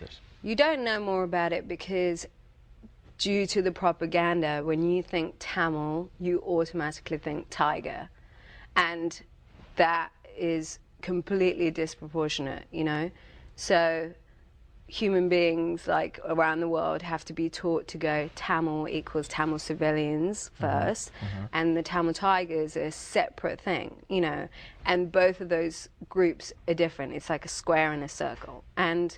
this? You don't know more about it because due to the propaganda, when you think Tamil, you automatically think tiger. And that is completely disproportionate, you know? So human beings like around the world have to be taught to go Tamil equals Tamil civilians first, and the Tamil tigers are a separate thing, you know, and both of those groups are different. It's like a square and a circle. And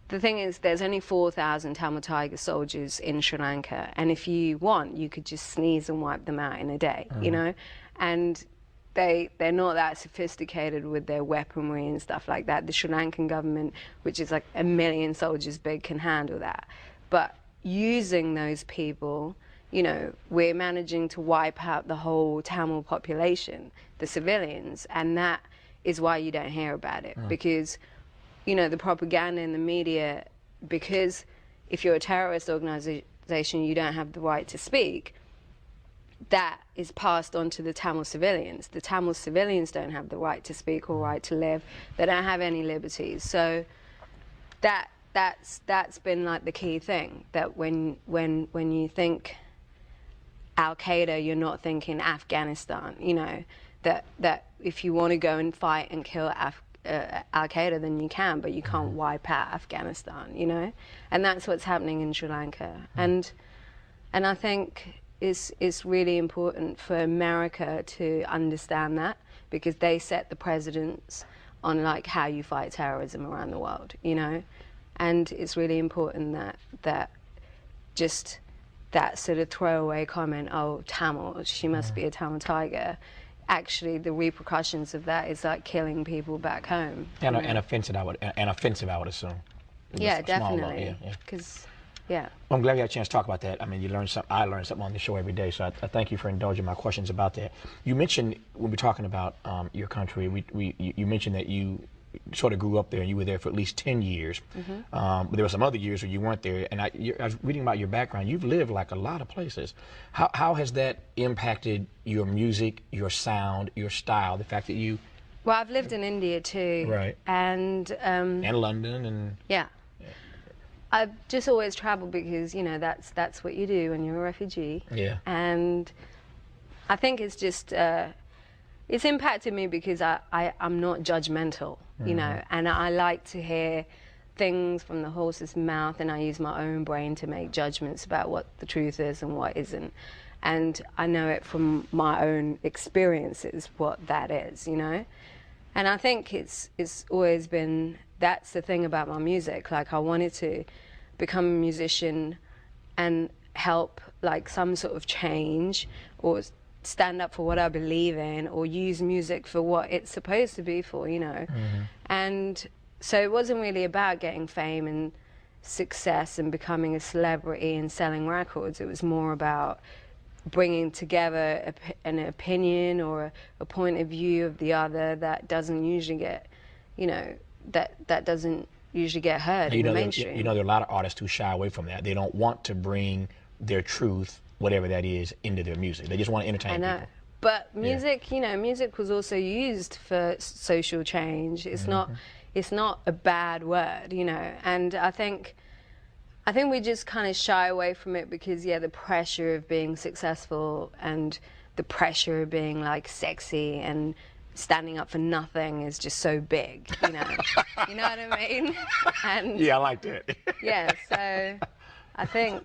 the thing is, there's only 4,000 Tamil tiger soldiers in Sri Lanka, and if you want, you could just sneeze and wipe them out in a day, you know, and they're not that sophisticated with their weaponry and stuff like that. The Sri Lankan government, which is like 1 million soldiers big, can handle that. But using those people, you know, we're managing to wipe out the whole Tamil population, the civilians, and that is why you don't hear about it. Because, you know, the propaganda in the media, because if you're a terrorist organization, you don't have the right to speak, that is passed on to the Tamil civilians. The Tamil civilians don't have the right to speak or right to live. They don't have any liberties. So that's been like the key thing, that when you think Al-Qaeda, you're not thinking Afghanistan, you know, that if you want to go and fight and kill Al-Qaeda, then you can, but you can't wipe out Afghanistan, you know? And that's what's happening in Sri Lanka. And I think it's really important for America to understand that, because they set the precedents on like how you fight terrorism around the world, you know? And it's really important that just that sort of throwaway comment, oh, Tamil, she must be a Tamil tiger, actually the repercussions of that is like killing people back home. And offensive, I would assume. Yeah, definitely. Because, yeah. Well, I'm glad we had a chance to talk about that. I mean, you learn something. I learn something on the show every day, so I thank you for indulging my questions about that. You mentioned, when we're talking about your country, you mentioned that you sort of grew up there and you were there for at least 10 years. But there were some other years where you weren't there. And I was reading about your background. You've lived like a lot of places. How has that impacted your music, your sound, your style, the fact that you... Well, I've lived in India too. Right. And London and... Yeah. I've just always traveled because, you know, that's what you do when you're a refugee. Yeah. And I think it's just, it's impacted me because I'm not judgmental, you know, and I like to hear things from the horse's mouth, and I use my own brain to make judgments about what the truth is and what isn't. And I know it from my own experiences what that is, you know. And I think it's always been, that's the thing about my music. Like, I wanted to become a musician and help like some sort of change, or stand up for what I believe in, or use music for what it's supposed to be for, you know. And so it wasn't really about getting fame and success and becoming a celebrity and selling records. It was more about bringing together an opinion or a point of view of the other that doesn't usually get, you know, that doesn't usually get heard in the mainstream. You know, there are a lot of artists who shy away from that. They don't want to bring their truth, whatever that is, into their music. They just want to entertain people. But music, you know, music was also used for social change. It's not a bad word, you know. And I think we just kind of shy away from it because, yeah, the pressure of being successful and the pressure of being like sexy and standing up for nothing is just so big, you know. You know what I mean? And yeah, I like that. Yeah, so I think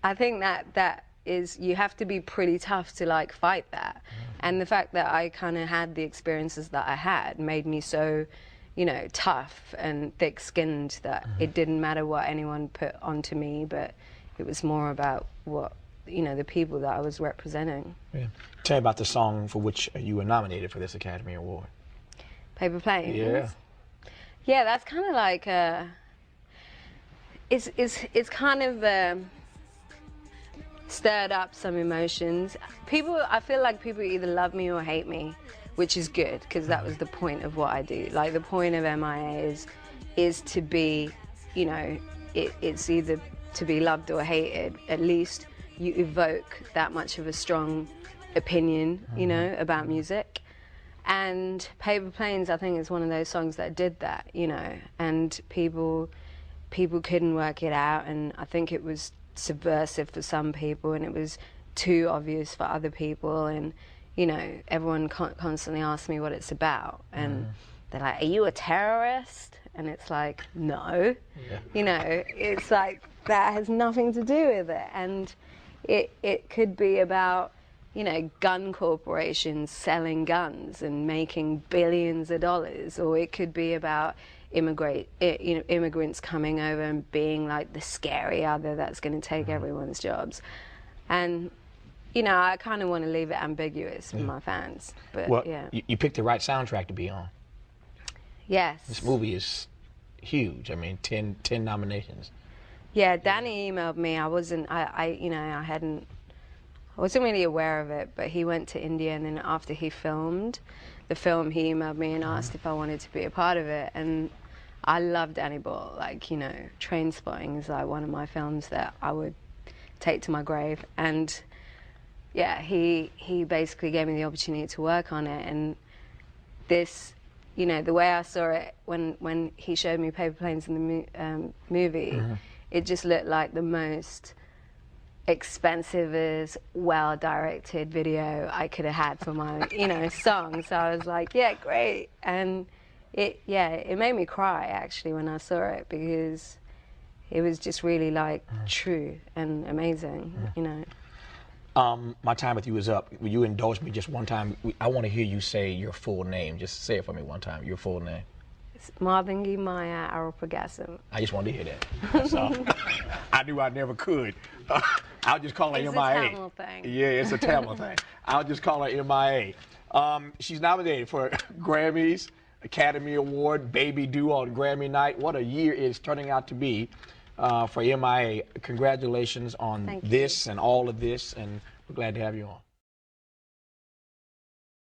that is, you have to be pretty tough to like fight that. And the fact that I kind of had the experiences that I had made me so, you know, tough and thick-skinned that it didn't matter what anyone put onto me, but it was more about what, you know, the people that I was representing. Yeah. Tell me about the song for which you were nominated for this Academy Award. Paper Planes? Yeah. Yeah, that's kind of like it's kind of stirred up some emotions. I feel like people either love me or hate me, which is good, because that was the point of what I do. Like, the point of MIA is to be, you know, it's either to be loved or hated. At least you evoke that much of a strong opinion, you know, about music. And Paper Planes, I think, is one of those songs that did that, you know, and people people couldn't work it out, and I think it was subversive for some people, and it was too obvious for other people, and you know, everyone constantly asks me what it's about, and they're like, are you a terrorist? And it's like, no. You know, it's like, that has nothing to do with it. And it could be about, you know, gun corporations selling guns and making billions of dollars, or it could be about immigrants coming over and being like the scary other that's going to take everyone's jobs. And you know, I kind of want to leave it ambiguous for my fans. But well, yeah. You picked the right soundtrack to be on. Yes. This movie is huge. I mean, 10 nominations. Yeah, Danny emailed me. I wasn't really aware of it, but he went to India, and then after he filmed the film, he emailed me and asked if I wanted to be a part of it. And I love Danny Boyle. Like, you know, Trainspotting is like one of my films that I would take to my grave. And yeah, he basically gave me the opportunity to work on it. And this, you know, the way I saw it when he showed me Paper Planes in the movie, it just looked like the most expensive, well-directed video I could have had for my, you know, song. So I was like, yeah, great. And it made me cry actually when I saw it, because it was just really like true and amazing, you know. My time with you is up. Will you indulge me just one time? I want to hear you say your full name. Just say it for me one time, your full name. It's Marvingi Maya Aropagasm. I just wanted to hear that. That's all. I knew I never could. I'll just call her MIA. It's a Tamil thing. Yeah, it's a Tamil thing. I'll just call her MIA. She's nominated for Grammys, Academy Award, Baby Do on Grammy night. What a year it's turning out to be for MIA. Congratulations on this and all of this, and we're glad to have you on.